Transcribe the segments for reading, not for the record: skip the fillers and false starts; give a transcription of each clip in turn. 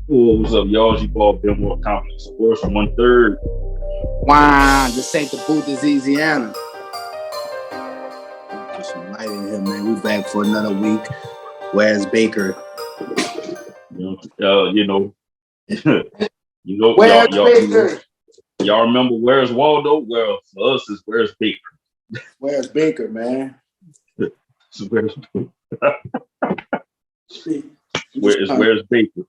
What was up, y'all? G-Ball, Benoit, Complex Sports from 1/3. Wow, this ain't the booth, it's Eazyana. Get some light in here, man. We back for another week. Where's Baker? You know, Where's Baker? Y'all remember Where's Waldo? Well, for us, is Where's Baker? Where's Baker, man? So where's Where's Baker?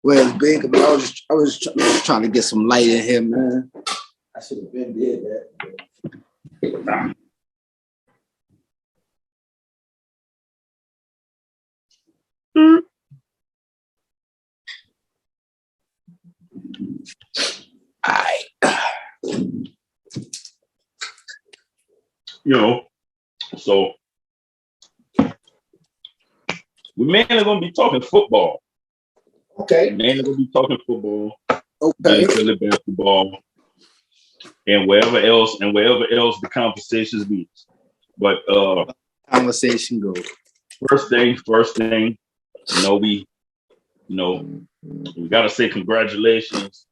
Where's Baker? But I was trying to get some light in here, man. I should have been did that. Nah. So we mainly gonna be talking football. Okay. Mainly gonna be talking football. Okay. Philly basketball, and wherever else the conversations be. But conversation goes. First thing, we gotta say congratulations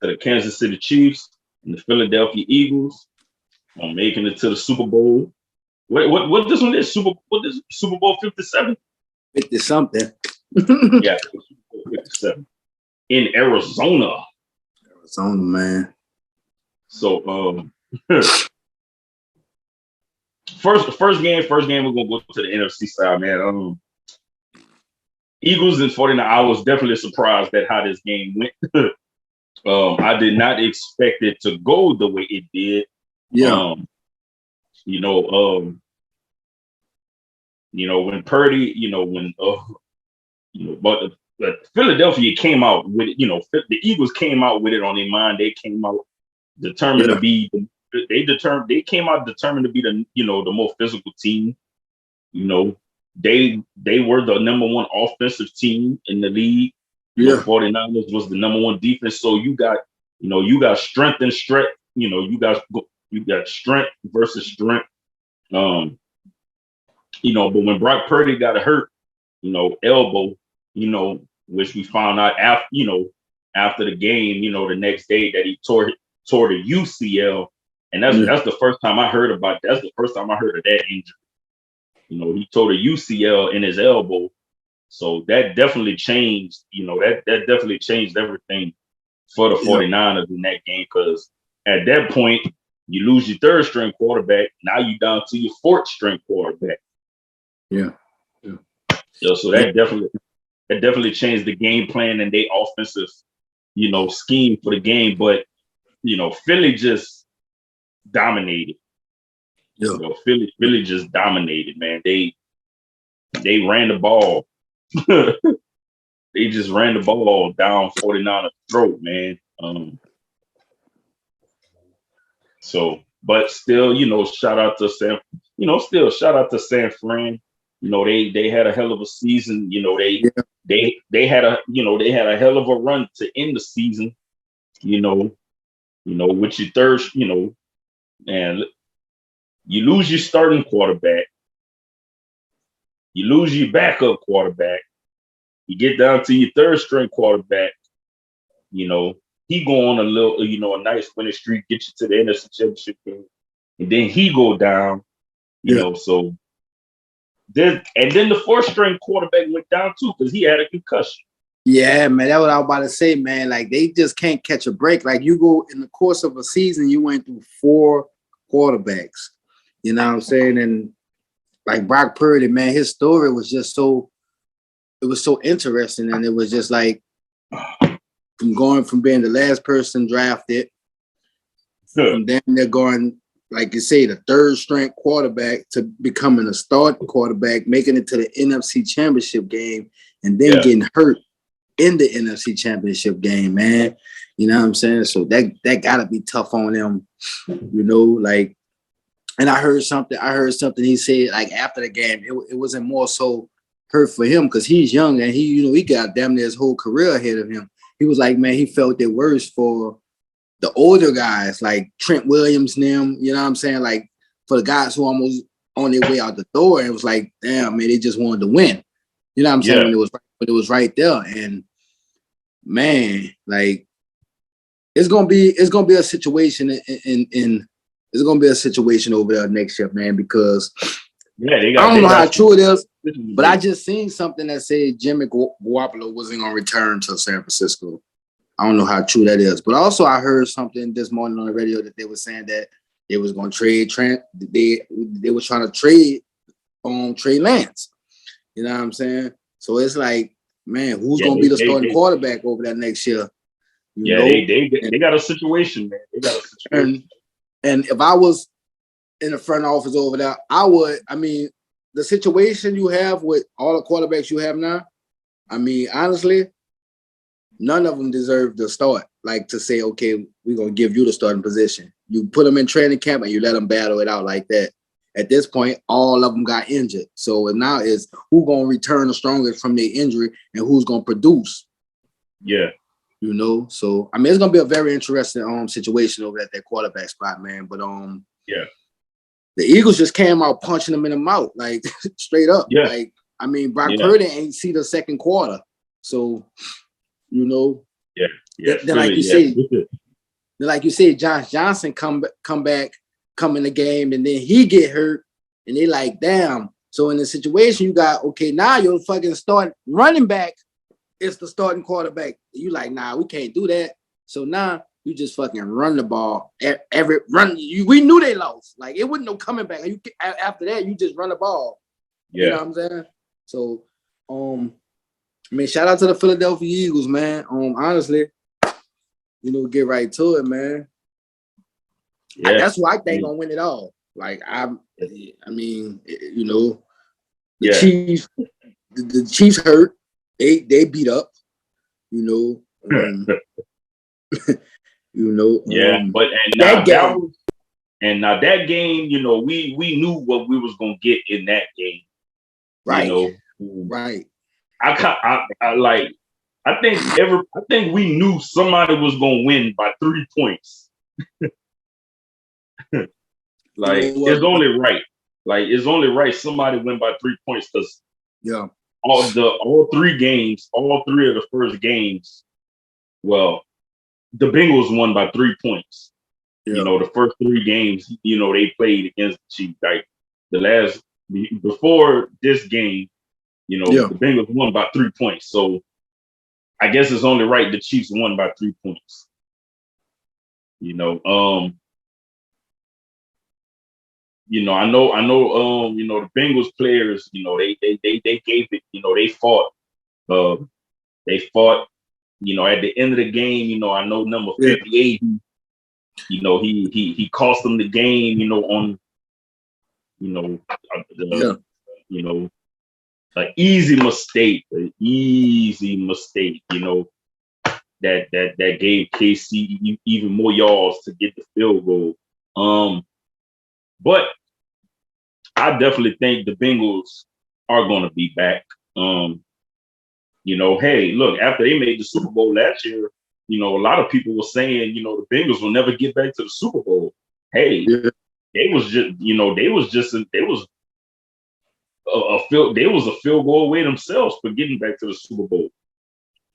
to the Kansas City Chiefs and the Philadelphia Eagles on making it to the Super Bowl. What this one is? Super Bowl 57? 50 something. Yeah, Super Bowl 57 in Arizona. Arizona, man. So first game, we're gonna go to the NFC side, man. Eagles and 49. I was definitely surprised at how this game went. I did not expect it to go the way it did. Yeah. When Purdy, but Philadelphia came out with it. The Eagles came out with it on their mind. They came out determined to be. They came out determined to be the more physical team. They were the number one offensive team in the league. Yeah. 49ers was the number one defense. So you got strength and strength. You got strength versus strength. But when Brock Purdy got hurt, elbow, which we found out after the game, the next day that he tore the UCL, and that's the first time I heard about. That's the first time I heard of that injury. He tore the UCL in his elbow, so that definitely changed. That definitely changed everything for the 49ers in that game, because at that point you lose your third string quarterback. Now you down to your fourth string quarterback. Yeah. So that definitely changed the game plan and their offensive, scheme for the game. But Philly just dominated. Yeah. Philly just dominated, man. They ran the ball. They just ran the ball down 49ers' throat, man. But still, shout out to San Fran. They had a hell of a season. They had a hell of a run to end the season. With your third, and you lose your starting quarterback, you lose your backup quarterback, you get down to your third string quarterback. He go on a little, a nice winning streak, get you to the NFC Championship game, and then he go down. So. And then the fourth string quarterback went down too because he had a concussion. Yeah, man, that's what I was about to say, man. Like, they just can't catch a break. Like, you go in the course of a season, you went through 4 quarterbacks. You know what I'm saying? And like Brock Purdy, man, his story was just so interesting. And it was just like from being the last person drafted, and then they're going, like you say, the third string quarterback to becoming a starting quarterback, making it to the NFC Championship game, and then getting hurt in the NFC Championship game, man. You know what I'm saying? So that gotta be tough on them, like. And I heard something he said, like, after the game, it wasn't more so hurt for him because he's young and he got damn near his whole career ahead of him. He was like, man, he felt it worse for the older guys like Trent Williams and them, you know what I'm saying? Like, for the guys who almost on their way out the door, and it was like, damn, man, they just wanted to win. You know what I'm saying? When it was right there. And man, like it's gonna be a situation in it's gonna be a situation over there next year, man, because they I don't know how true it is, but I yeah. just seen something that said Jimmy Garoppolo wasn't gonna return to San Francisco. I don't know how true that is, but also I heard something this morning on the radio that they were saying that they was gonna they were trying to trade Trey Lance. You know what I'm saying? So it's like, man, who's gonna be the starting quarterback over that next year? You know? They got a situation, man. They got a situation. And if I was in the front office over there, I would. I mean, the situation you have with all the quarterbacks you have now, I mean, honestly, none of them deserve to start. Like to say, okay, we're gonna give you the starting position. You put them in training camp and you let them battle it out like that. At this point, all of them got injured. So now is who gonna return the strongest from their injury and who's gonna produce. Yeah. You know, so I mean, it's gonna be a very interesting situation over at that quarterback spot, man. But yeah, the Eagles just came out punching them in the mouth, like straight up. Yeah. Like, I mean, Brock Purdy ain't see the second quarter, so you know. Yeah. Then like you said, Josh Johnson come in the game, and then he get hurt, and they like, damn. So in the situation, you got now your fucking start running back. It's the starting quarterback. You like, nah, we can't do that. So now you just fucking run the ball. We knew they lost. Like it wasn't no coming back. After that, you just run the ball. Yeah. You know what I'm saying? So, I mean, shout out to the Philadelphia Eagles, man. Honestly, get right to it, man. Yeah. That's who I think gonna win it all. Like I mean, the Chiefs, the Chiefs hurt. They beat up, Yeah, but that game, we knew what we was gonna get in that game. Right. Right. I think we knew somebody was gonna win by 3 points. It's only right. Like it's only right somebody win by 3 points because all three of the first games, well, the Bengals won by 3 points. Yeah. The first 3 games, they played against the Chiefs. Like before this game, the Bengals won by 3 points. So I guess it's only right the Chiefs won by 3 points. I know, the Bengals players, they gave it, they fought. At the end of the game, I know number 58, he cost them the game, on, an easy mistake, that gave KC even more yards to get the field goal. But I definitely think the Bengals are going to be back. Hey, look, after they made the Super Bowl last year, a lot of people were saying, the Bengals will never get back to the Super Bowl. Hey, they was a field goal away themselves for getting back to the Super Bowl.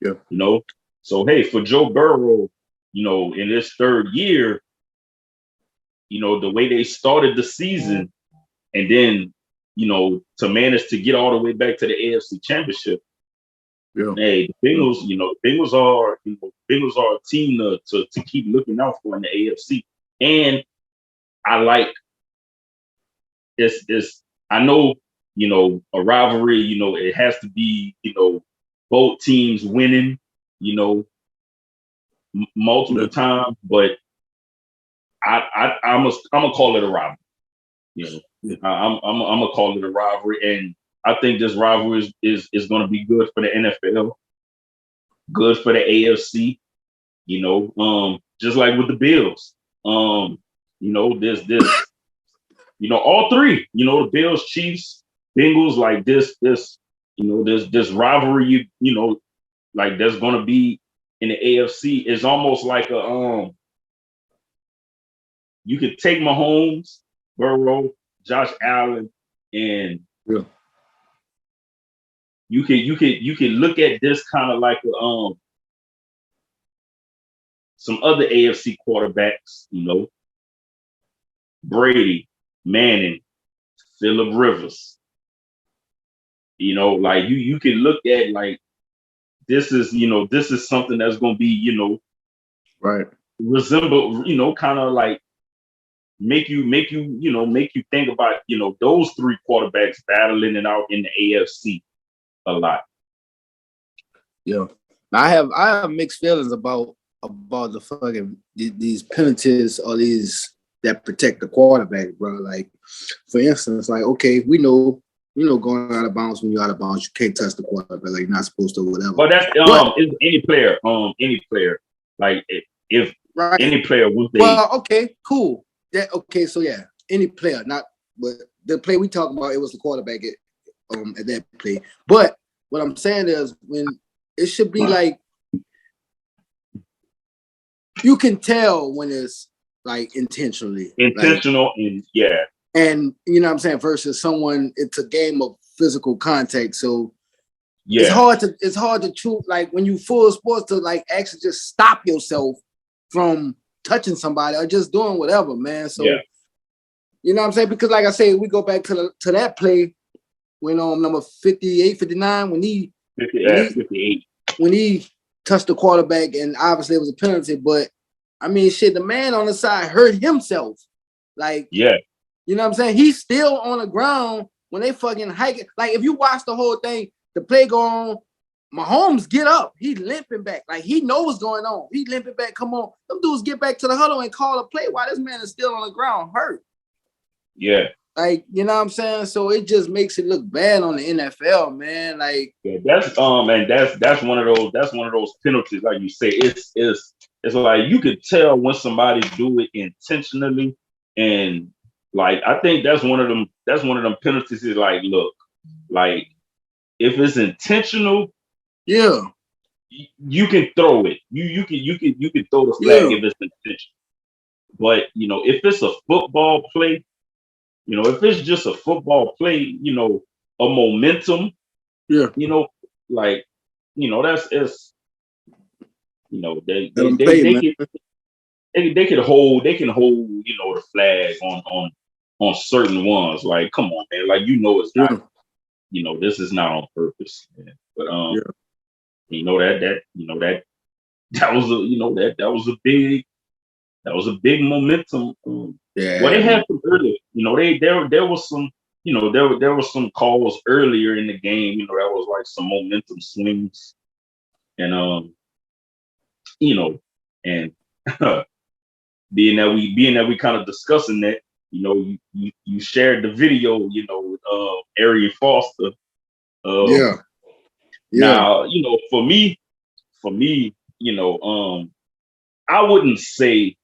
Yeah. So hey, for Joe Burrow, in his third year, the way they started the season, and then, to manage to get all the way back to the AFC Championship. Yeah. Hey, the Bengals are a team to keep looking out for in the AFC. And I like this. I know, a rivalry, it has to be, both teams winning, multiple times, but I'm gonna call it a rivalry. I'm gonna call it a rivalry, and I think this rivalry is going to be good for the NFL, good for the AFC. Just like with the Bills. This. All three. The Bills, Chiefs, Bengals. Like this rivalry. Like there's going to be in the AFC. It's almost like a you could take Mahomes, Burrow, Josh Allen, and you can look at this kind of like some other AFC quarterbacks, Brady, Manning, Phillip Rivers. Like you can look at like this is something that's gonna be, right. resemble, kind of like make you think about, those three quarterbacks battling it out in the AFC a lot. Yeah. I have mixed feelings about the fucking these penalties or these that protect the quarterback, bro. Like, for instance, like, okay, we know, going out of bounds, when you're out of bounds, you can't touch the quarterback. Like, you're not supposed to, whatever. But that's is any player, like if right. any player would they. Well, okay, cool. So yeah, any player, not but the play we talking about, it was the quarterback at that play. But what I'm saying is, when it should be like, you can tell when it's like intentional, and yeah. And you know what I'm saying, versus someone, it's a game of physical contact. So yeah, it's hard to choose, like, when you full sports, to like actually just stop yourself from touching somebody or just doing whatever, man. So yeah. You know what I'm saying? Because like I say, we go back to that play when number 58, 59, when he 58. When he touched the quarterback, and obviously it was a penalty, but I mean, shit, the man on the side hurt himself. Like, yeah. You know what I'm saying? He's still on the ground when they fucking hike it. Like, if you watch the whole thing, the play go on, Mahomes get up. He limping back. Like, he know what's going on. He limping back. Come on. Them dudes get back to the huddle and call a play while this man is still on the ground hurt. Yeah. Like, you know what I'm saying? So it just makes it look bad on the NFL, man. Like, yeah, that's one of those penalties, like you say. It's like you could tell when somebody do it intentionally, and like I think that's one of them penalties is like, look, like if it's intentional, yeah, you can throw it. You can throw the flag if it's intentional. But if it's a football play, if it's just a football play, a momentum, like, that's it's, they can hold, the flag on certain ones. Like, come on, man. Like, it's not, this is not on purpose, man. But that was a big momentum. Yeah. Well, they had some earlier. There was some. There was some calls earlier in the game. That was like some momentum swings, and and being that we kind of discussing that. You shared the video. With Arian Foster. Yeah. Now, for me, I wouldn't say.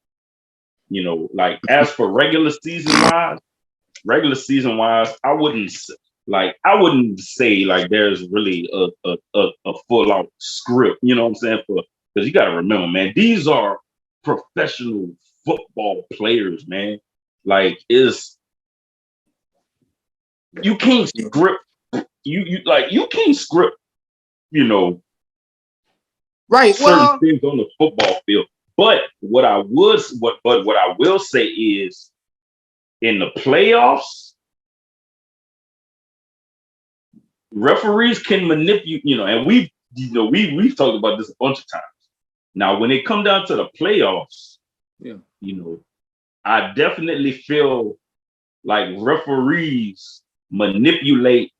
Like, as for regular season wise, I wouldn't say like there's really a full out script. You know what I'm saying? Because you got to remember, man, these are professional football players, man. Like, you can't script. You can't script. Right. Certain things on the football field. But what I will say is, in the playoffs, referees can manipulate, and we've talked about this a bunch of times. Now, when it come down to the playoffs, I definitely feel like referees manipulate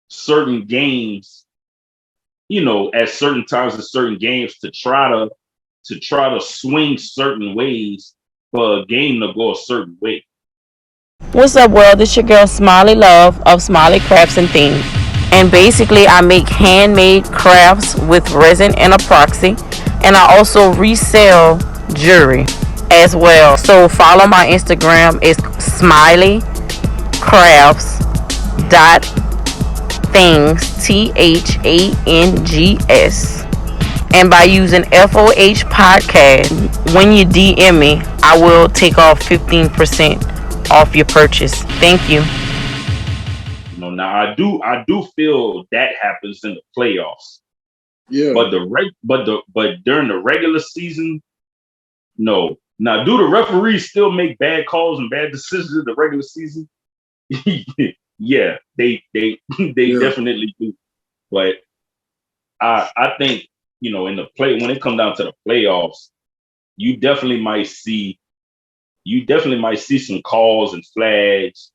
certain games, at certain times in certain games to try to swing certain ways for a game to go a certain way. What's up, world? It's your girl Smiley Love of Smiley Crafts and Things. And basically, I make handmade crafts with resin and epoxy. And I also resell jewelry as well. So follow my Instagram. It's Smiley Crafts .things THANGS. And by using FOH podcast, when you DM me, I will take off 15% off your purchase. Thank you. Now I do feel that happens in the playoffs. Yeah. But during the regular season, no. Now, do the referees still make bad calls and bad decisions in the regular season? Yeah, they definitely do. But I think, in the when it comes down to the playoffs, you definitely might see some calls and flags,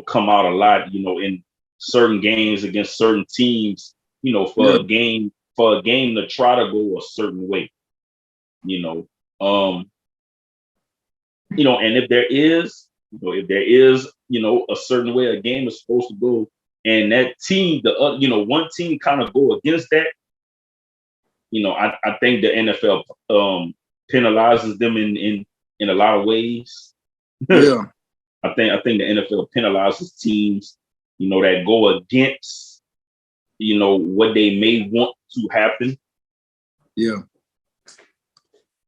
come out a lot, in certain games against certain teams, for a game to try to go a certain way, you know. And if there is, a certain way a game is supposed to go, and that team, one team kind of go against that, I think the NFL penalizes them in a lot of ways. Yeah. I think the NFL penalizes teams, that go against, what they may want to happen. Yeah.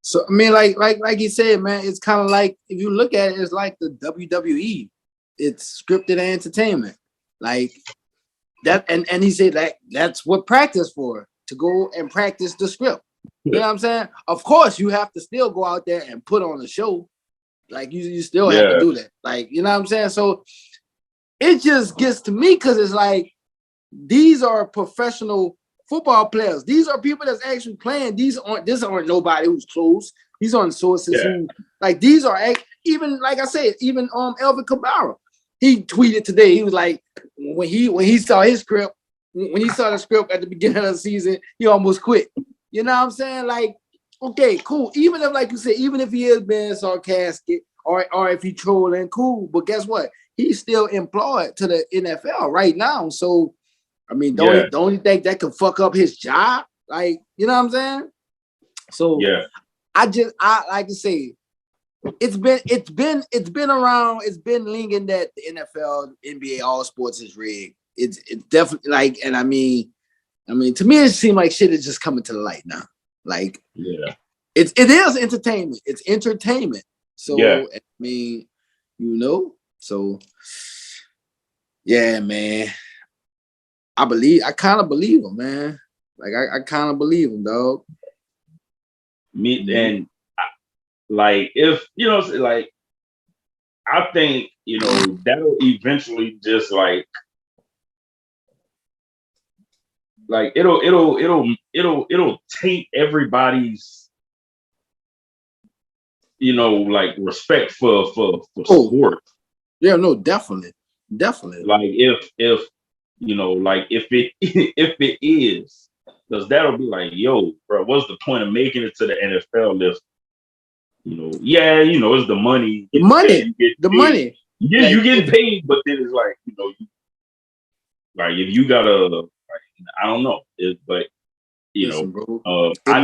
So I mean, like you said, man, it's kind of like, if you look at it, it's like the WWE. It's scripted entertainment, like that. And he said that's what practice for, to go and practice the script. You know what I'm saying? Of course, you have to still go out there and put on a show. Like you still have to do that. Like, you know what I'm saying? So it just gets to me because it's like, these are professional football players. These are people that's actually playing. These aren't nobody who's close. These aren't sources who, like, these are even, like I said, even Elvin Kamara. He tweeted today. He was like, when he saw his script, when he saw the script at the beginning of the season, he almost quit. You know what I'm saying? Like, okay, cool. Even if, like you said, even if he is being sarcastic or if he trolling, cool. But guess what? He's still employed to the NFL right now. So, I mean, the only thing that could fuck up his job, like, you know what I'm saying? So I like to say, it's been around, it's been lingering that the NFL, NBA, all sports is rigged. It's definitely like, and I mean, to me, it seems like shit is just coming to the light now. Like, it is entertainment. It's entertainment. So I mean, so yeah, man. I kind of believe him, man. Like, I kind of believe him, dog. And like, if, like, I think, that'll eventually just like it'll taint everybody's, like, respect for sport. Yeah, no, definitely. Like, if like, if it is, because that'll be like, yo, bro, what's the point of making it to the NFL list? It's the money. Money. Yeah, you get paid, but then it's like, like, if you gotta, like, I don't know, Listen, bro, I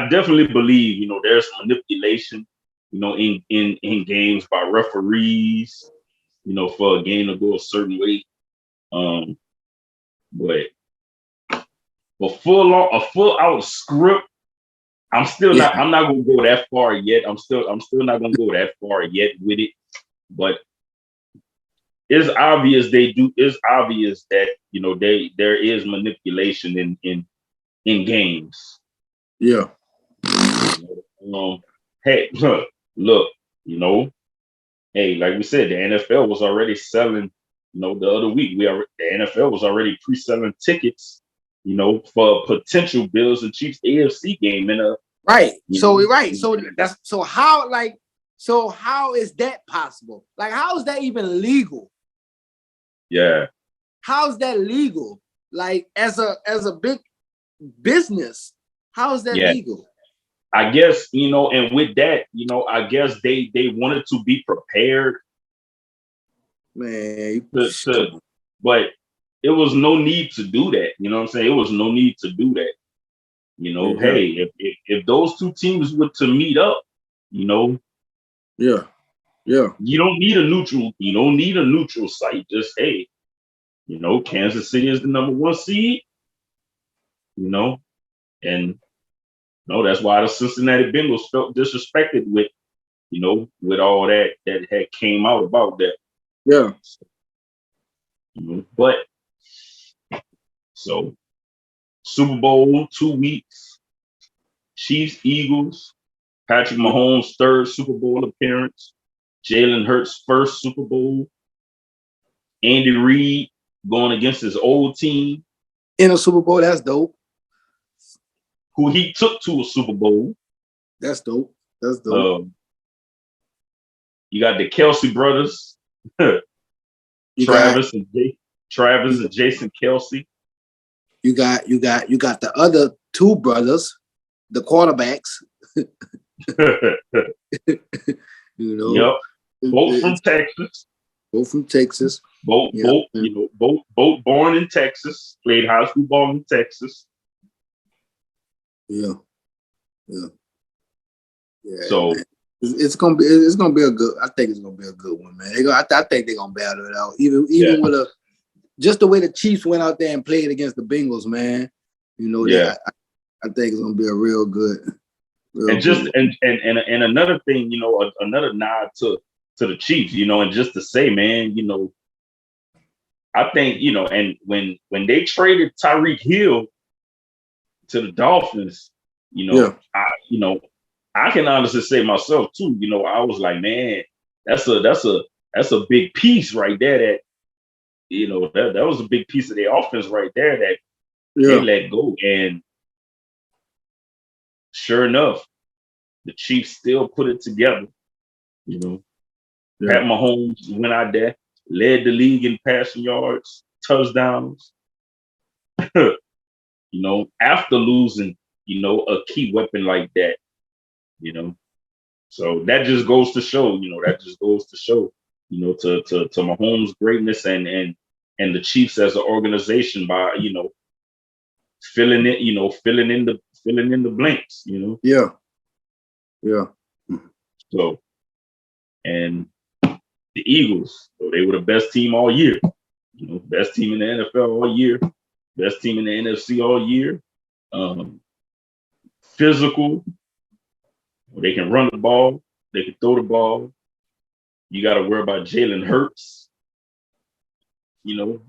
definitely believe, there's manipulation, in games by referees, for a game to go a certain way. But a full out script, I'm not gonna go that far yet. I'm still not gonna go that far yet with it. But it's obvious it's obvious that, there is manipulation in games. Yeah. Hey, look, hey, like we said, the NFL was already selling, the other week, the NFL was already pre-selling tickets, for potential Bills and Chiefs AFC game right. So how is that possible? Like, how is that even legal? Yeah. How's that legal? Like, as a big business, how is that legal? I guess, and with that, I guess they wanted to be prepared. Man, but it was no need to do that. You know what I'm saying? It was no need to do that. Hey, if those two teams were to meet up, you don't need a neutral site. Just, hey, Kansas City is the number 1 seed, and that's why the Cincinnati Bengals felt disrespected with all that had came out about that. Yeah. But so Super Bowl 2 weeks. Chiefs, Eagles. Patrick Mahomes' third Super Bowl appearance. Jalen Hurts' first Super Bowl. Andy Reid going against his old team. In a Super Bowl, that's dope. Who he took to a Super Bowl. That's dope. That's dope. You got the Kelsey brothers. Travis and Jason Kelsey. You got the other two brothers, the quarterbacks. You know, yep. Both from Texas. Both from Texas. Both born in Texas. Played high school ball in Texas. Yeah. So man. It's gonna be a good. I think it's gonna be a good one, man. I think they're gonna battle it out. Even with just the way the Chiefs went out there and played against the Bengals, man. You know, I think it's gonna be a real good. And another thing, you know, another nod to the Chiefs, you know, and just to say, man, you know, I think, you know, and when they traded Tyreek Hill to the Dolphins, you know, I can honestly say myself too, you know, I was like, man, that's a big piece right there. That, you know, that was a big piece of their offense right there that they let go. And sure enough, the Chiefs still put it together. You know, Pat Mahomes went out there, led the league in passing yards, touchdowns. You know, after losing, you know, a key weapon like that. You know, so that just goes to show, you know, you know, to Mahomes' greatness and the Chiefs as an organization by, you know, filling in the blanks, you know. Yeah. So, and the Eagles, so they were the best team all year. You know, best team in the NFL all year, best team in the NFC all year. Physical. They can run the ball. They can throw the ball. You got to worry about Jalen Hurts, you know,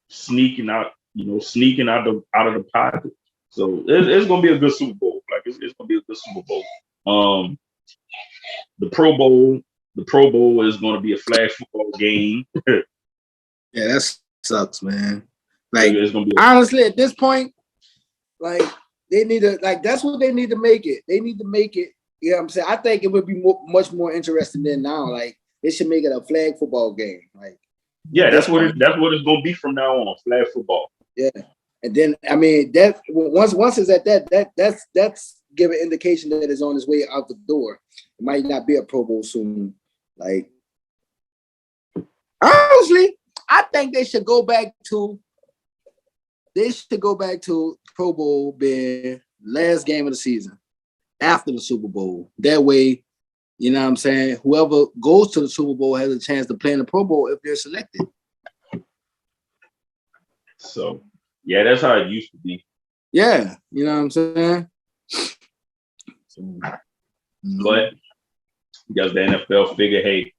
sneaking out of the pocket. So it's going to be a good Super Bowl. Like it's going to be a good Super Bowl. The Pro Bowl is going to be a flag football game. Yeah, that sucks, man. Like, it's gonna be honestly, at this point, like, they need to, like, that's what they need to make it. They need to make it, you know what I'm saying? I think it would be much more interesting than now. Like, they should make it a flag football game. Like, yeah, that's what it's gonna be from now on, flag football. Yeah. And then, I mean, that once it's at that's give an indication that it's on its way out the door. It might not be a Pro Bowl soon. Like, honestly, I think they should go back to Pro Bowl being last game of the season after the Super Bowl. That way, you know what I'm saying, whoever goes to the Super Bowl has a chance to play in the Pro Bowl if they're selected. So, yeah, that's how it used to be. Yeah, you know what I'm saying? But because the NFL figure, hey,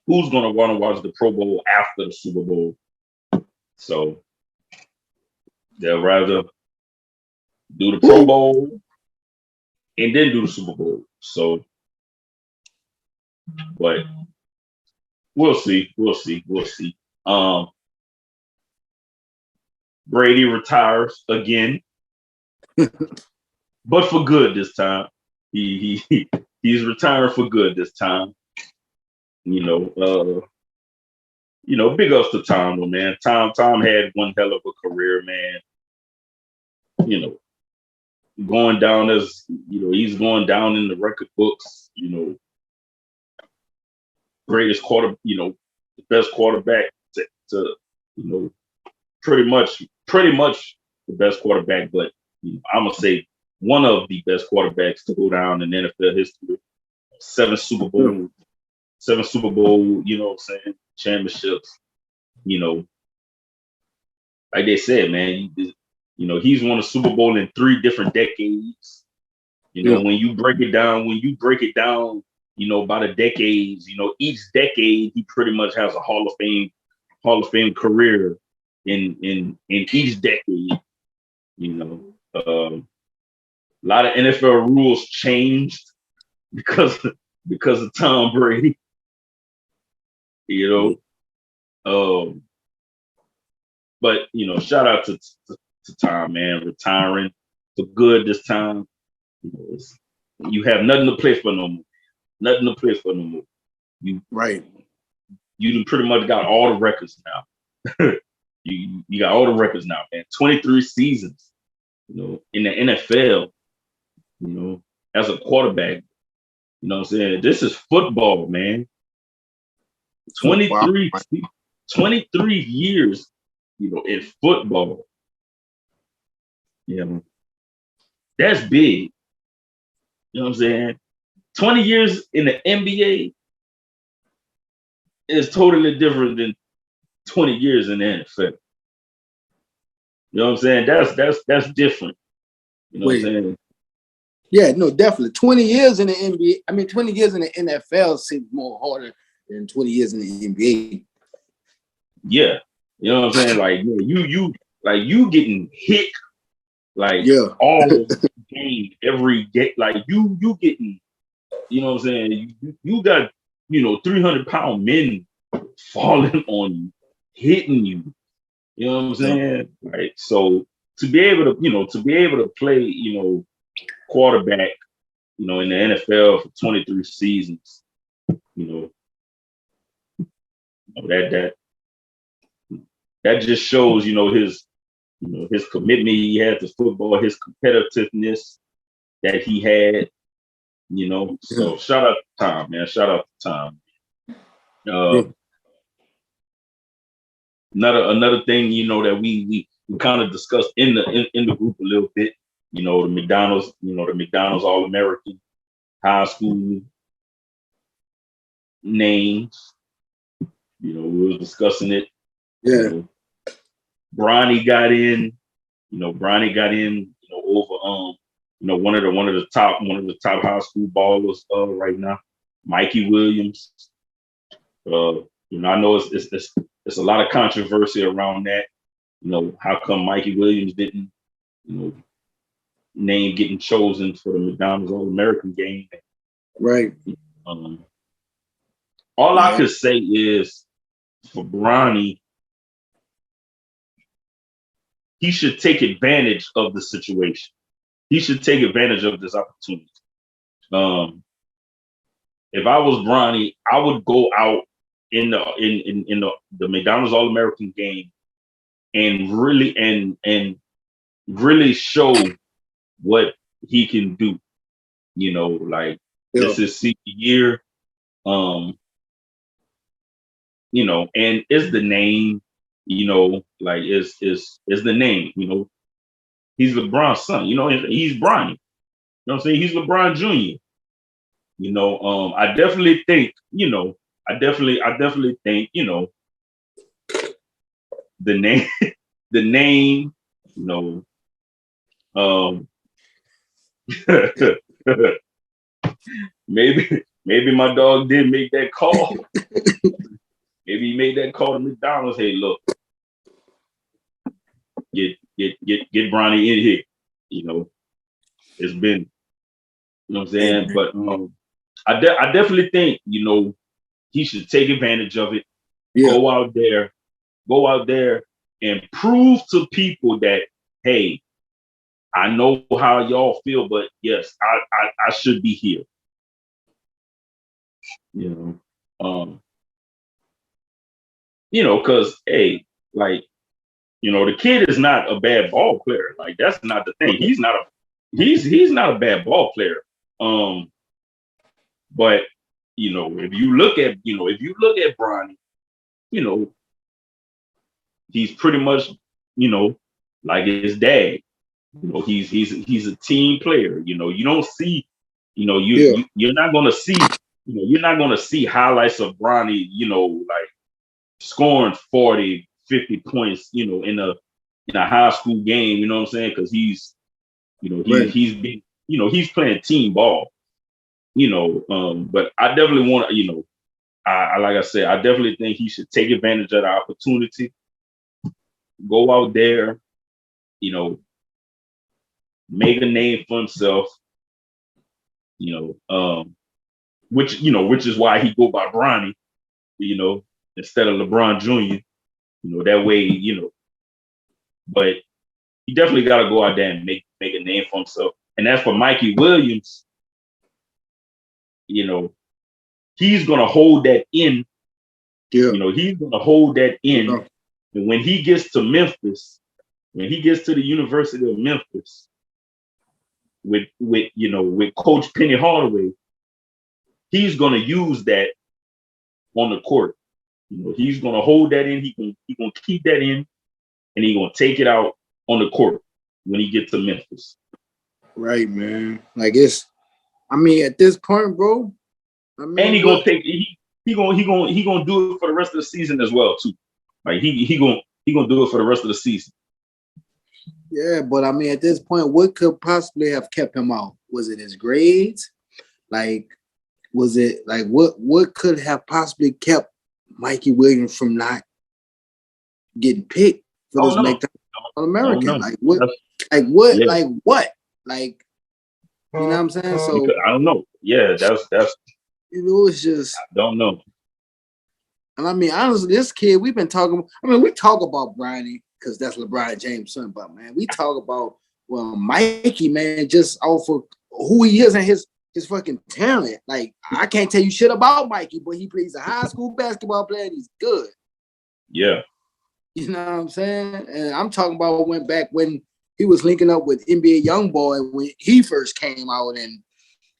who's going to want to watch the Pro Bowl after the Super Bowl? So they'll rather do the Pro Bowl and then do the Super Bowl. So, but we'll see. Brady retires again, but for good this time. He's retiring for good this time. You know, big ups to Tom, though, man. Tom had one hell of a career, man. You know, going down as, you know, he's going down in the record books, you know, greatest the best quarterback to you know, pretty much the best quarterback, but you know, I'm gonna say one of the best quarterbacks to go down in NFL history. 7 Super Bowl, you know what I'm saying, championships. You know, like they said, man, you know, he's won a Super Bowl in 3 different decades. You know, when you break it down, you know, by the decades, you know, each decade he pretty much has a Hall of Fame career. in each decade. You know, a lot of NFL rules changed because of Tom Brady. You know, but you know, shout out to Tom, man, retiring for good this time. You know, you have nothing to play for no more. Nothing to play for no more. You pretty much got all the records now. you got all the records now, man. 23 seasons, you know, in the NFL, you know, as a quarterback. You know what I'm saying? This is football, man. 23 years, you know, in football. You know, that's big. You know what I'm saying? 20 years in the NBA is totally different than 20 years in the NFL. You know what I'm saying? That's different. You know what I'm saying? Yeah, no, definitely. 20 years in the NBA. I mean, 20 years in the NFL seems more harder than 20 years in the NBA. Yeah. You know what I'm saying? Like you getting hit like all game, every game. Like you getting, you know what I'm saying? You got, you know, 300-pound men falling on you, hitting you. You know what I'm saying? Like, so to be able to play, you know, quarterback, you know, in the NFL for 23 seasons, you know, that just shows, you know, his commitment he had to football, his competitiveness that he had, you know. So shout out to Tom, man. Shout out to Tom. Another thing, you know, that we kind of discussed in the group a little bit, you know, the McDonald's All-American high school names. You know, we were discussing it. Yeah. You know, Bronny got in, you know, over you know, one of the top high school ballers right now, Mikey Williams. You know, I know it's a lot of controversy around that. You know, how come Mikey Williams didn't, you know, name getting chosen for the McDonald's All-American game? Right. All I could say is for Bronny, he should take advantage of the situation. He should take advantage of this opportunity. If I was Bronny, I would go out in the McDonald's All-American game and really show what he can do. You know, like this is senior year. You know, and it's the name, you know, like is the name, you know. He's LeBron's son, you know, he's Bronny. You know what I'm saying? He's LeBron Jr. You know, I definitely think, you know, you know, the name, you know, maybe my dog did make that call. Maybe he made that call to McDonald's. Hey, look, get Bronny in here. You know, it's been, you know what I'm saying? But I definitely think, you know, he should take advantage of it. Yeah. Go out there and prove to people that, hey, I know how y'all feel, but yes, I should be here. You know, because hey, like, you know, the kid is not a bad ball player. Like, that's not the thing. He's not a bad ball player. But you know, if you look at Bronny, you know, he's pretty much, you know, like his dad. You know, he's a team player. You know, you don't see, you know, you're not gonna see, you know, you're not gonna see highlights of Bronny, you know, like scoring 40, 50 points, you know, in a high school game, you know what I'm saying? Because he's been, you know, he's playing team ball, you know. But I definitely want to, you know, I like I said, I definitely think he should take advantage of the opportunity. go out there, make a name for himself, which is why he go by Bronny, instead of LeBron Jr. That way, but he definitely got to go out there and make a name for himself. And as for Mikey Williams, he's gonna hold that in. Yeah. He's gonna hold that in. Yeah. And when he gets to Memphis, when he gets to the University of Memphis with Coach Penny Hardaway, he's gonna use that on the court. He's gonna hold that in. He gonna keep that in, and he's gonna take it out on the court when he gets to Memphis. Right, man. Like at this point, bro. And he gonna take he gonna do it for the rest of the season as well too. Like he gonna do it for the rest of the season. Yeah, but at this point, what could possibly have kept him out? Was it his grades? Like, was it like what could have possibly kept Mikey Williams from not getting picked for this next All-American? Like what? Like what? Yeah. Like what? Like, you know what I'm saying? So I don't know. Yeah, that's it's just I don't know. And honestly, this kid, we've been talking. We talk about Bronny because that's LeBron James' son, but man, we talk about Mikey, man, just off of who he is and his fucking talent. Like, I can't tell you shit about Mikey, but he plays a high school basketball player and he's good. Yeah. You know what I'm saying? And I'm talking about when he was linking up with NBA Youngboy when he first came out, and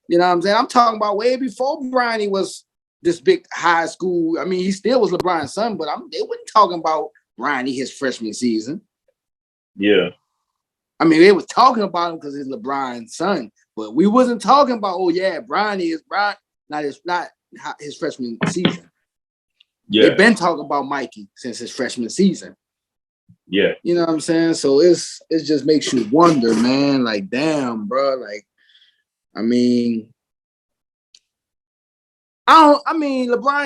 you know what I'm saying? I'm talking about way before Bronny was this big high school. He still was LeBron's son, but they weren't talking about Bronny his freshman season. Yeah. They was talking about him because he's LeBron's son, but we wasn't talking about, Bronny is not his freshman season. Yeah. They've been talking about Mikey since his freshman season. Yeah. You know what I'm saying? So it just makes you wonder, man. Like, damn, bro. Like, LeBron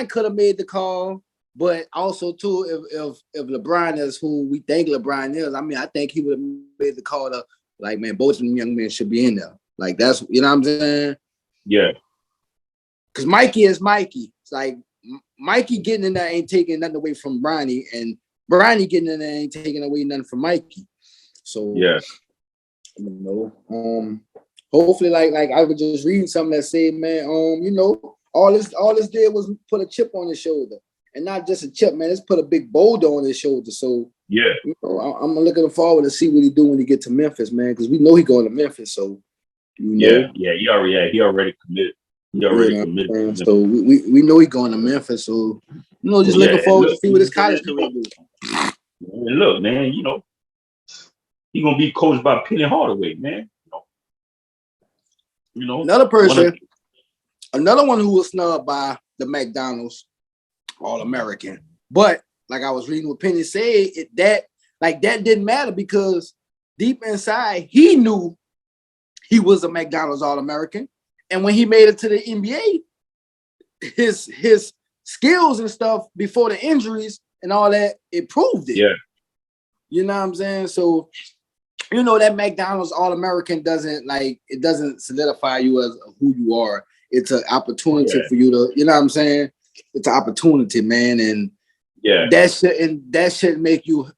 could have made the call, but also too, if LeBron is who we think LeBron is, I think he would have made the call to, like, man, both of them young men should be in there. Like, that's, you know what I'm saying? Yeah. Because Mikey is Mikey. It's like Mikey getting in there ain't taking nothing away from Bronny, and Bronny getting in there ain't taking away nothing from Mikey. So yeah, hopefully, like I was just reading something that said, man, all this did was put a chip on his shoulder, and not just a chip, man. It's put a big boulder on his shoulder. So yeah, I'm looking forward to see what he do when he get to Memphis, man, because we know he going to Memphis. So yeah, he already committed. He already committed. So we know he going to Memphis. So just looking forward to see what his college career do. And look, man, he gonna be coached by Penny Hardaway, man. Another person, another one who was snubbed by the McDonald's All-American. But like I was reading what Penny said, that didn't matter because deep inside he knew he was a McDonald's All-American, and when he made it to the NBA, his skills and stuff before the injuries and all that, it proved it. Yeah. You know what I'm saying? So, that McDonald's All-American doesn't solidify you as who you are. It's an opportunity for you to, you know what I'm saying? It's an opportunity, man. And that should make you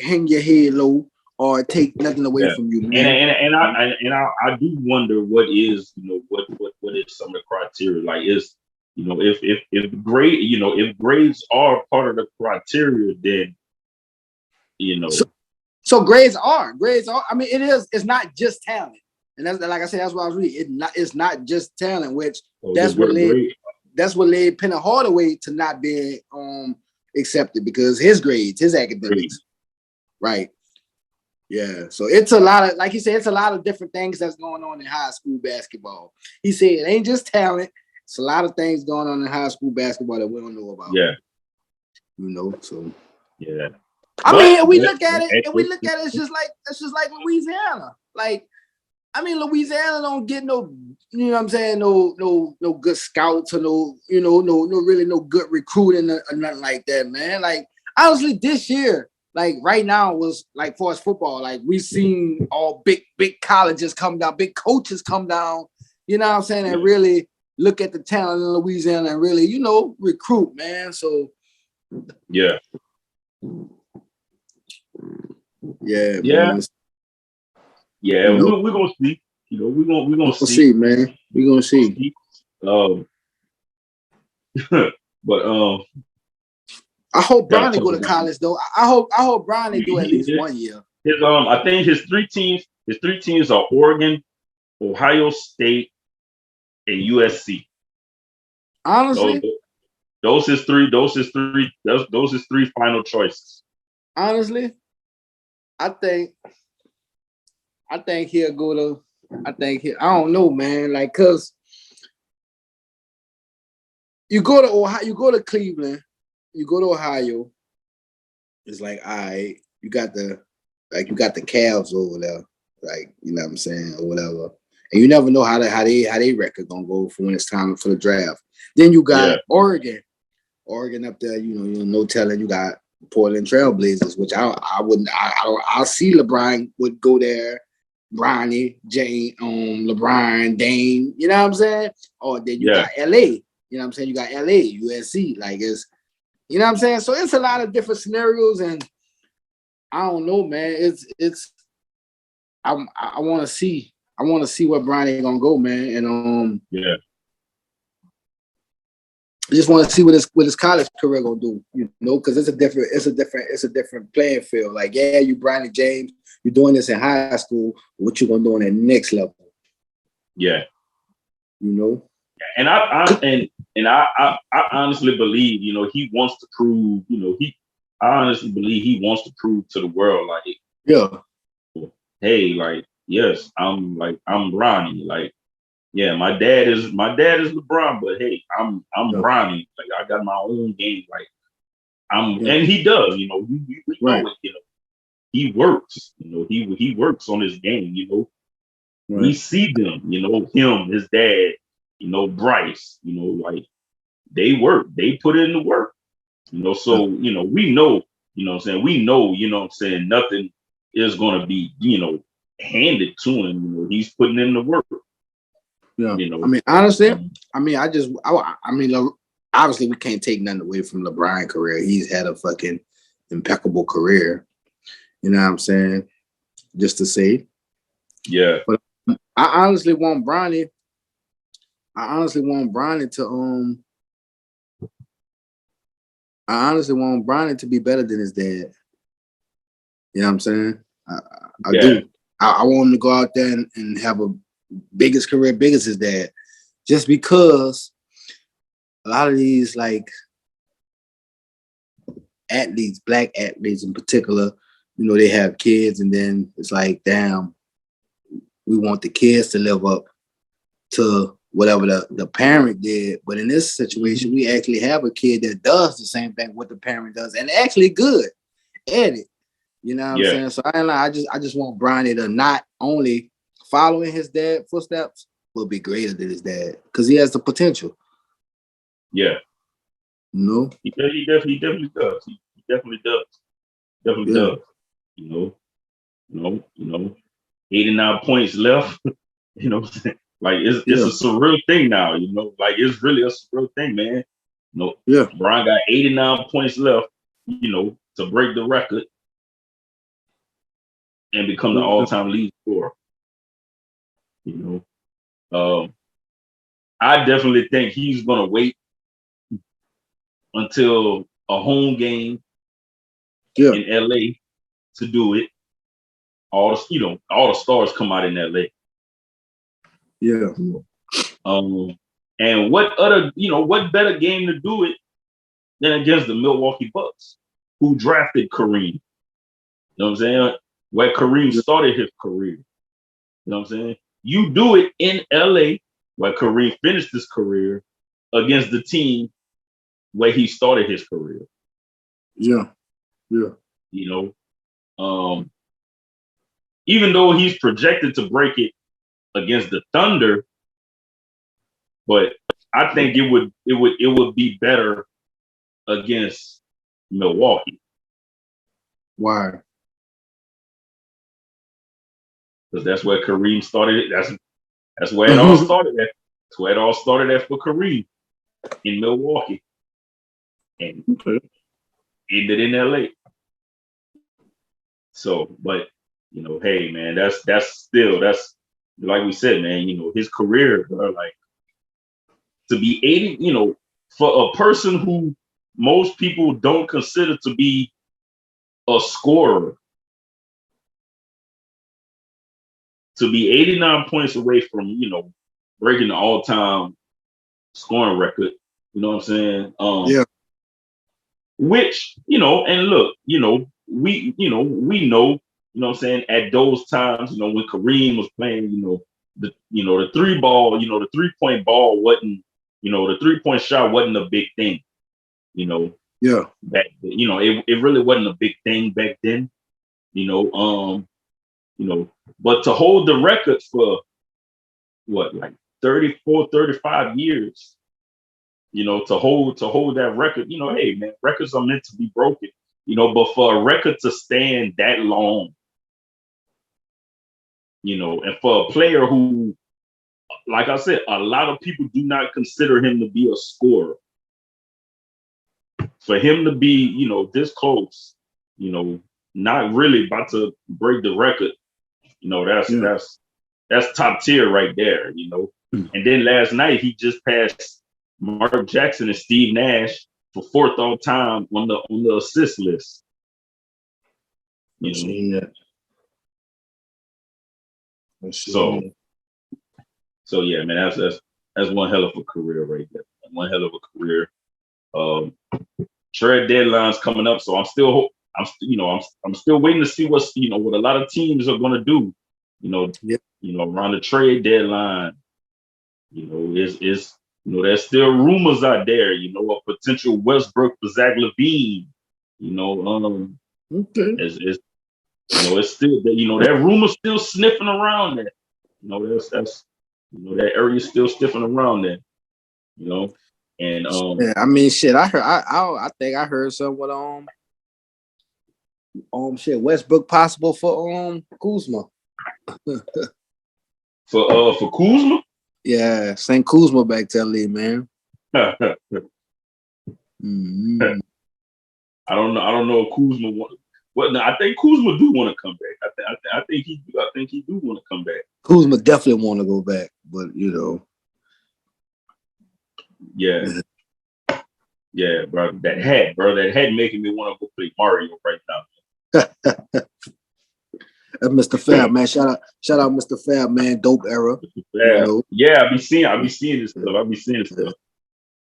hang your head low or take nothing away from you, man. And I do wonder what is, what is some of the criteria? Like, is, if grades are part of the criteria, then So grades are. It is. It's not just talent, and that's, like I said, that's what I was reading. It's not just talent, which that's what led Penny Hardaway to not being accepted because his grades, his academics, right? Yeah. So it's a lot of, like he said, it's a lot of different things that's going on in high school basketball. He said it ain't just talent. It's a lot of things going on in high school basketball that we don't know about. Yeah. So. Yeah. If we look at it, it's just like Louisiana. Like, Louisiana don't get no, you know what I'm saying, no good scouts or no really no good recruiting or nothing like that, man. Like, honestly, this year, like right now was like for us football, like we seen all big colleges come down, big coaches come down, you know what I'm saying, and really look at the talent in Louisiana and really, recruit, man. So yeah. Yeah, Yeah. man. Yeah, we're gonna see. We're gonna see, man. We're gonna see. But I hope Bronny go to college though. I hope Bronny do at least 1 year. I think his three teams are Oregon, Ohio State, and USC. Honestly, those his three final choices. Honestly, I think he'll go to. I don't know, man. Like, cause you go to Ohio, you go to Cleveland, you go to Ohio. It's like, all right, you got the Cavs over there, like, you know what I'm saying, or whatever. And you never know how they record gonna go for when it's time for the draft. Then you got Oregon up there. No telling. You got Portland Trailblazers, which I'll see LeBron would go there. Bronny, Jane, LeBron, Dame. You know what I'm saying? Or then you got LA. You know what I'm saying? You got LA, USC. Like it's, you know what I'm saying? So it's a lot of different scenarios, and I don't know, man. I want to see where Bronny gonna go, man. And I just want to see what his college career gonna do, because it's a different playing field. Like, yeah, you Bronny James, you're doing this in high school. What you gonna do on that next level? Yeah, And I honestly believe, he wants to prove, I honestly believe he wants to prove to the world, like, hey, like, yes, I'm Bronny, like. Yeah, my dad is LeBron, but hey, I'm Bronny. Like, I got my own game. Like, and he does. We know it. He works. He works on his game. We see them. Him, his dad. Bryce. Like, they work. They put in the work. So we know. What I'm saying, we know. What I'm saying, nothing is going to be handed to him. He's putting in the work. Yeah, I mean, honestly, obviously we can't take nothing away from LeBron's career. He's had a fucking impeccable career. You know what I'm saying? Just to say. Yeah. But I honestly want Bronny. I honestly want Bronny to be better than his dad. You know what I'm saying? I do. I want him to go out there and have a biggest career, big as his dad, just because a lot of these like athletes, black athletes in particular, they have kids, and then it's like, damn, we want the kids to live up to whatever the parent did. But in this situation, we actually have a kid that does the same thing what the parent does, and actually good at it. You know what I'm saying? So I just want Bronny to not only following his dad's footsteps will be greater than his dad, because he has the potential. Yeah. He definitely does. He definitely does. Does. 89 points left. Like it's a surreal thing now. Like it's really a surreal thing, man. Brian got 89 points left. To break the record and become the all-time lead scorer. I definitely think he's gonna wait until a home game in LA to do it. All the stars come out in LA. Yeah. And what better game to do it than against the Milwaukee Bucks, who drafted Kareem? You know what I'm saying? Where Kareem started his career. You know what I'm saying? You do it in LA, where Kareem finished his career, against the team where he started his career. Yeah. Even though he's projected to break it against the Thunder, but I think it would be better against Milwaukee. Why? Because that's where Kareem started. That's where it all started at. That's where it all started at for Kareem in Milwaukee. And ended in LA. So, but hey man, that's like we said, man, his career, like to be 80, for a person who most people don't consider to be a scorer, to be 89 points away from, breaking the all-time scoring record, you know what I'm saying? Yeah. Which, and look, we know, you know what I'm saying, at those times, when Kareem was playing, the 3-ball, the 3-point ball wasn't, the 3-point shot wasn't a big thing, Yeah. back then. It really wasn't a big thing back then, but to hold the record for what, like 34, 35 years, to hold that record, hey man, records are meant to be broken, but for a record to stand that long, and for a player who, like I said, a lot of people do not consider him to be a scorer, for him to be, this close, not really about to break the record, that's top tier right there, And then last night he just passed Mark Jackson and Steve Nash for 4th all time on the assist list. So yeah, man, that's one hell of a career right there. One hell of a career. Trade deadline's coming up, so I'm still waiting to see what a lot of teams are going to do. Around the trade deadline. There's still rumors out there. A potential Westbrook for Zach LaVine. It's still that rumor's still sniffing around there. That's that area's still sniffing around there. And I mean, shit. I heard. I think I heard something with Westbrook possible for Kuzma. for Kuzma. Yeah, send Kuzma back to LA, man. Mm-hmm. I don't know if Kuzma want. Well, no, I think Kuzma do want to come back. I think he do want to come back. Kuzma definitely want to go back, but yeah, bro. That hat making me want to go play Mario right now. Mr. Fab, man. Shout out, Mr. Fab, man. Dope era. Yeah, I be seeing this stuff.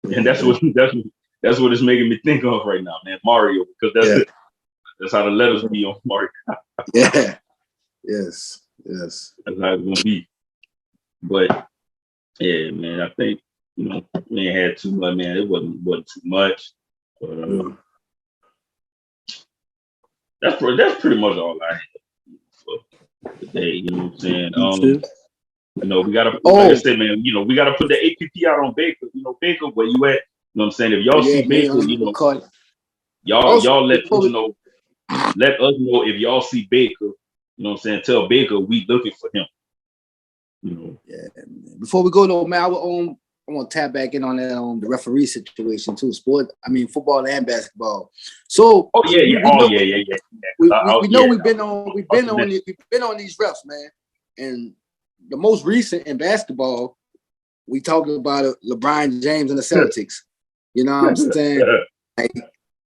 And that's what it's making me think of right now, man. Mario, because that's how the letters be on Mario. Yeah. Yes. That's how it's gonna be. But yeah, man, I think we ain't had too much, man. It wasn't too much. But, that's pretty much all I had for today. You know what I'm saying? We gotta, like I said, man. We gotta put the APP out on Baker. Baker, where you at? You know what I'm saying? If y'all see Baker, y'all let us know. Let us know if y'all see Baker. You know what I'm saying? Tell Baker we looking for him. Yeah. Before we go though, man, I want to tap back in on that the referee situation too. Football and basketball. So We know we've been on these refs, man. And the most recent in basketball, we talking about LeBron James and the Celtics. You know what I'm saying? Like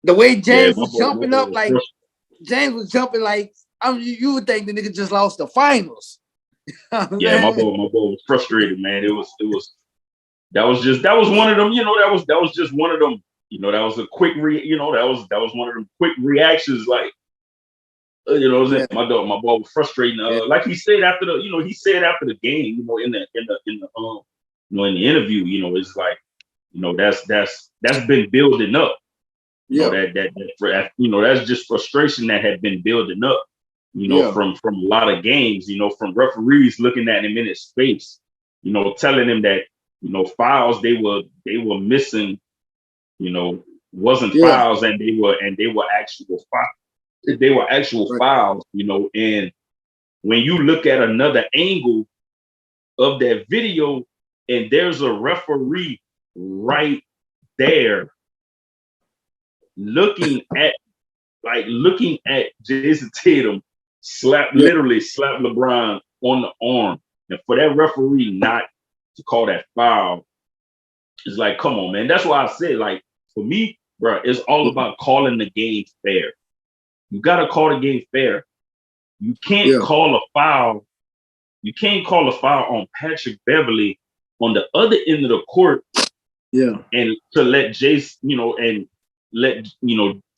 the way James was jumping up, like James was jumping like you would think the nigga just lost the finals. My boy was frustrated, man. That was one of them. That was just one of them. That was a quick that was one of them quick reactions. Like, my boy was frustrating. Like he said after the game. In the interview. It's like, that's been building up. That's just frustration that had been building up. From a lot of games. From referees looking at him in his face. Telling him that fouls they were missing. Wasn't fouls and they were actual fouls. They were actual fouls, and when you look at another angle of that video and there's a referee right there looking at Jason Tatum literally slap LeBron on the arm. And for that referee not to call that foul, it's like, come on, man. That's why I said, like, for me, bro, it's all about calling the game fair. You got to call the game fair. You can't call a foul. You can't call a foul on Patrick Beverly on the other end of the court. Yeah. And to let Jace,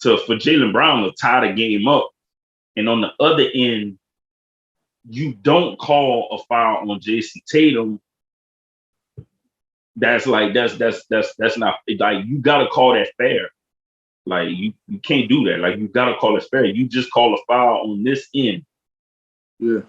for Jaylen Brown to tie the game up. And on the other end, you don't call a foul on Jason Tatum. That's not like, you gotta call that fair. Like you can't do that. Like you gotta call it fair. You just call a foul on this end. Yeah.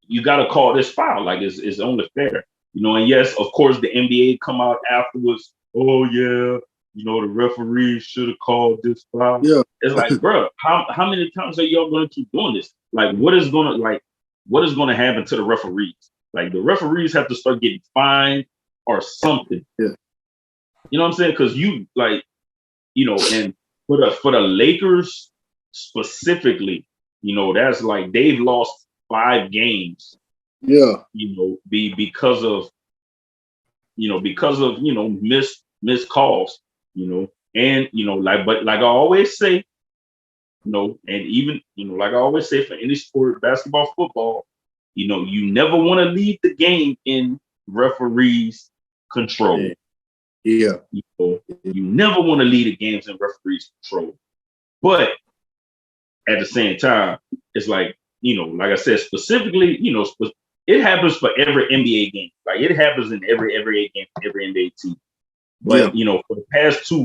You gotta call this foul. Like it's only fair. And yes, of course the NBA come out afterwards. Oh yeah, the referee should have called this foul. Yeah. It's like, bro, how many times are y'all gonna keep doing this? Like what is gonna happen to the referees? Like the referees have to start getting fined or something. Yeah. You know what I'm saying? Because and for the Lakers specifically, that's like they've lost 5 games. Yeah. Because of missed calls, and but like I always say, and even like I always say for any sport, basketball, football, you never want to leave the game in referees' control. Yeah. You never want to lead the games in referees' control. But at the same time, it's like, like I said, specifically, it happens for every NBA game. Like it happens in every NBA game, for every NBA team. But, for the past 2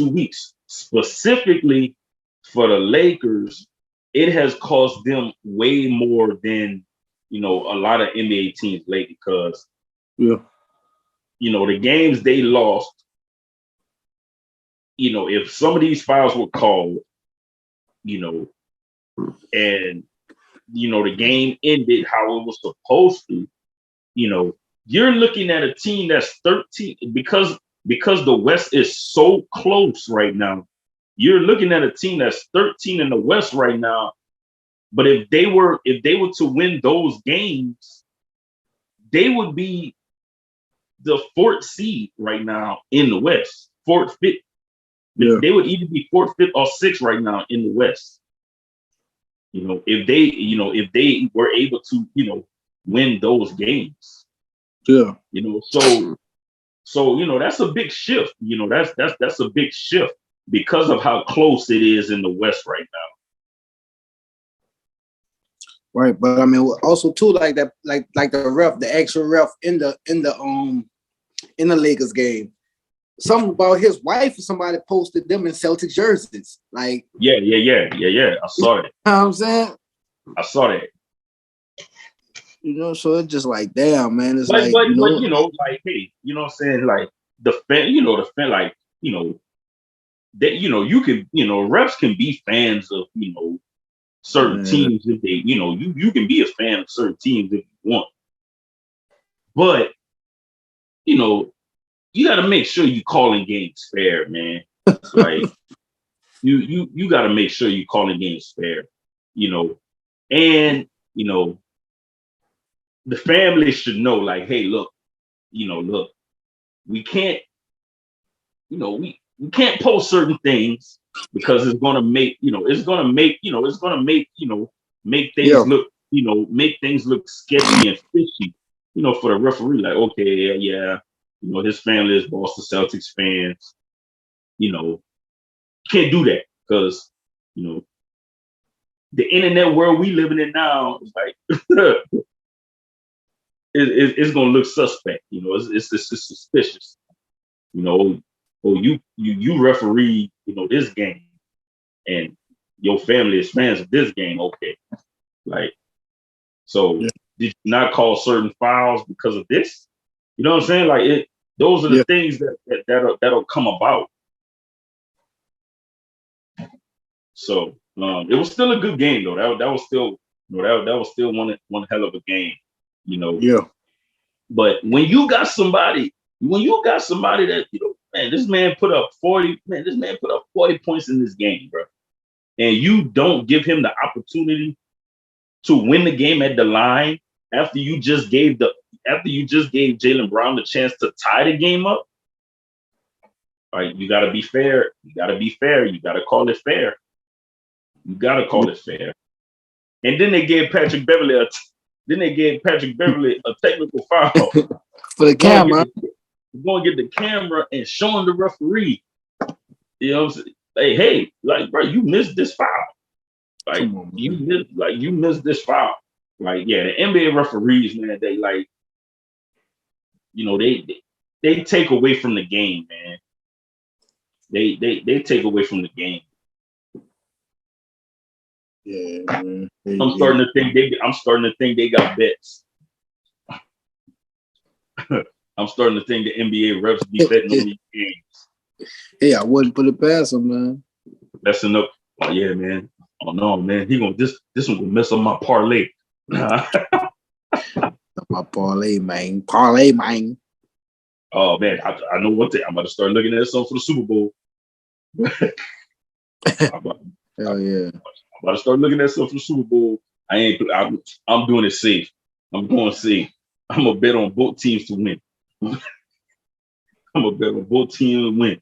weeks, specifically for the Lakers, it has cost them way more than, a lot of NBA teams lately because, the games they lost, if some of these fouls were called, and, the game ended how it was supposed to, you're looking at a team that's 13 because the West is so close right now. You're looking at a team that's 13 in the West right now. But if they were to win those games, they would be the 4th seed right now in the West. 4th, 5th. Yeah. They would either be 4th, 5th, or 6th right now in the West. If they were able to, win those games. Yeah. So that's a big shift. That's a big shift because of how close it is in the West right now. Right, but I mean, also too, like that, like the ref, the actual ref in the Lakers game. Something about his wife or somebody posted them in Celtics jerseys. Like, yeah. I saw that. You know what I'm saying? I saw that. So it's just like, damn, man. It's but like, like, hey, you know what I'm saying? Like the fan, like, that, you can, refs can be fans of, certain teams if they, you can be a fan of certain teams if you want. But, you got to make sure you calling games fair, man. Like you got to make sure you calling games fair, and the family should know, like, hey, look, we can't, we can't post certain things because it's gonna make, make things look, make things look sketchy and fishy, for the referee. Like, okay, yeah. His family is Boston Celtics fans. Can't do that because, the internet world we living in now is like, it's going to look suspect. It's suspicious. You referee, this game, and your family is fans of this game. Okay, like, so did you not call certain fouls because of this? You know what I'm saying? Like those are the things that'll come about. So it was still a good game though. That was still that was still one hell of a game, you know. Yeah. But when you got somebody that, man, this man put up 40 points in this game, bro. And you don't give him the opportunity to win the game at the line after you just gave Jaylen Brown the chance to tie the game up. Like, you gotta be fair. You gotta call it fair. And then they gave Patrick Beverly a technical foul For the camera. Going to get the camera and showing the referee. You know what I'm saying? Hey, like, bro, you missed this foul. Like, you missed this foul. Like, yeah, the NBA referees, man, they like, they take away from the game, man. They take away from the game. Yeah, man. I'm starting to think they got bets. I'm starting to think the NBA refs be betting on these games. Hey, I wouldn't put it past them, man. Messing up. Oh yeah, man. Oh no, man. He gonna this one gonna mess up my parlay. My parlay, man. Parlay, man. Oh man, I know one thing. I'm about to start looking at something for the Super Bowl. Hell yeah. I'm about to start looking at stuff for the Super Bowl. I'm doing it safe. I'm going safe. I'm gonna bet on both teams to win. I'm gonna bet on both teams to win.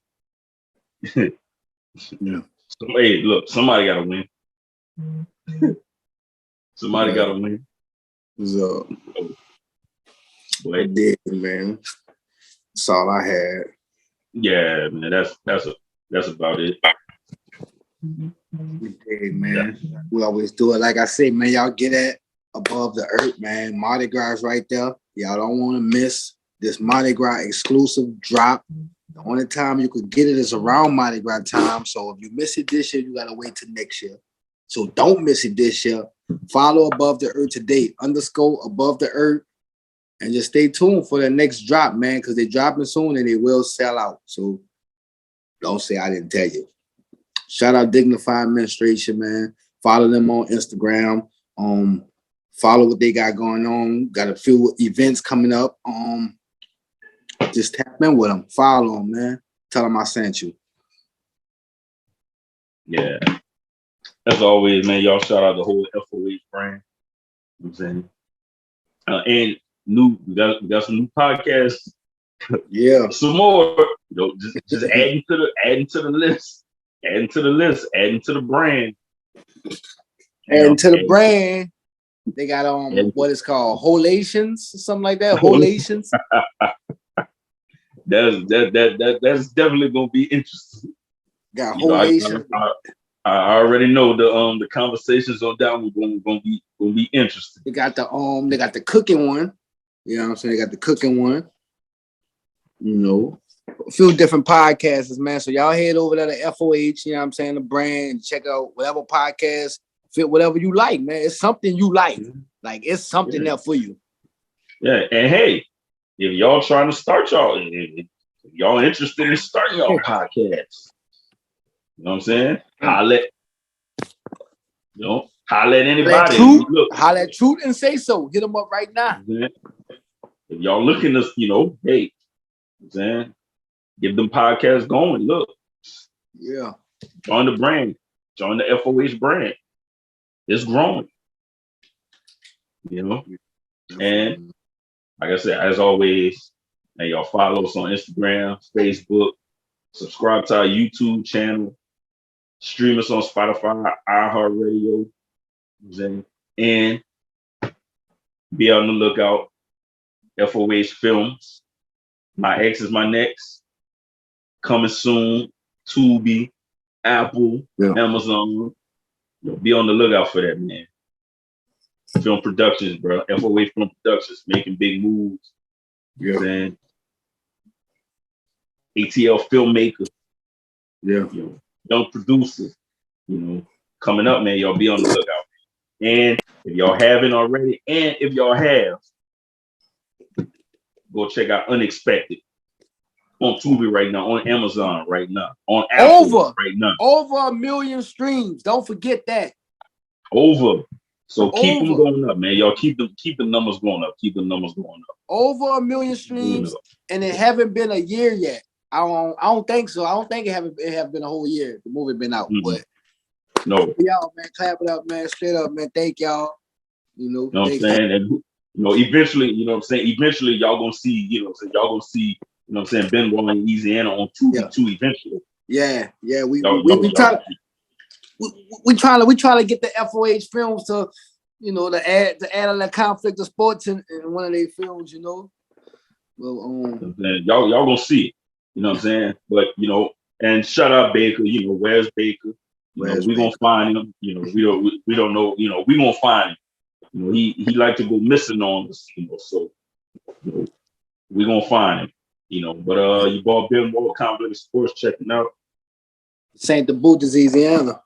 Yeah. So, hey, look, somebody gotta win. Somebody gotta win. So, I did, man. That's all I had. Yeah, man. That's about it. We did, man. Yeah. We always do it. Like I say, man, y'all get at above the earth, man. Mardi Gras right there. Y'all don't want to miss this Mardi Gras exclusive drop. The only time you could get it is around Mardi Gras time. So if you miss it this year, you gotta wait till next year. So don't miss it this year. Follow Above the Earth today, _ Above the Earth, and just stay tuned for the next drop, man, because they're dropping soon and they will sell out. So don't say I didn't tell you. Shout out Dignified Administration, man. Follow them on Instagram. Follow what they got going on. Got a few events coming up. Just tap in with them. Follow them, man. Tell them I sent you. Yeah. As always, man, y'all shout out the whole FOH brand. You know what I'm saying? And we got some new podcasts. Yeah. Some more. Just adding to the list. Adding to the brand. Adding to the brand. They got what is called Holations, something like that. Holations. That's definitely gonna be interesting. Got Holations. I already know the conversations on that one gonna be interesting. They got the cooking one. You know what I'm saying? They got the cooking one. You know, a few different podcasts, man. So y'all head over there to FOH, you know what I'm saying, the brand, and check out whatever podcast fit whatever you like, man. It's something you like. Like, it's something there for you. Yeah, and hey, if y'all trying to start if y'all interested in starting y'all podcast, you know what I'm saying? Holla at anybody. Holla at Truth and say so. Hit them up right now. If y'all looking to, hey, you know what I'm saying, get them podcasts going. Look. Yeah. Join the brand. Join the FOH brand. It's growing. And like I said, as always, and y'all follow us on Instagram, Facebook, subscribe to our YouTube channel, stream us on Spotify, iHeartRadio, and be on the lookout. FOH Films. My Ex Is My Next. Coming soon. Tubi, Apple, Amazon. Be on the lookout for that, man. Film Productions, bro. FOH Film Productions, making big moves. You know what I'm saying? ATL filmmaker. Yeah. Young producer. Coming up, man. Y'all be on the lookout. And if y'all haven't already, and if y'all have, go check out Unexpected. on Tubi right now, on Amazon right now, on Apple right now. Over 1 million streams. Don't forget that. Over. So keep them going up, man. Y'all keep the numbers going up. Keep the numbers going up. Over 1 million streams, and it haven't been a year yet. I don't think so. I don't think it have been a whole year. The movie been out, but no. Y'all, man, clap it up, man. Straight up, man. Thank y'all. You know what I'm saying? And eventually, you know what I'm saying? Eventually, y'all gonna see, you know what I'm saying? Y'all gonna see, you know what I'm saying, Benoit and Eazyana on Tubi too eventually. Yeah. We trying to get the FOH films to, you know, to add on the conflict of sports in one of their films, you know. Well, y'all gonna see it, you know what I'm saying? But you know, and shout out Baker, you know, where's Baker? You know, we gonna find him. You know, we don't know. You know, we gonna find him. You know, he like to go missing on us. You know, so you know, we gonna find him. You know, but you bought Benoit Conflict of Sports checking out. Saint the boot is Eazyana.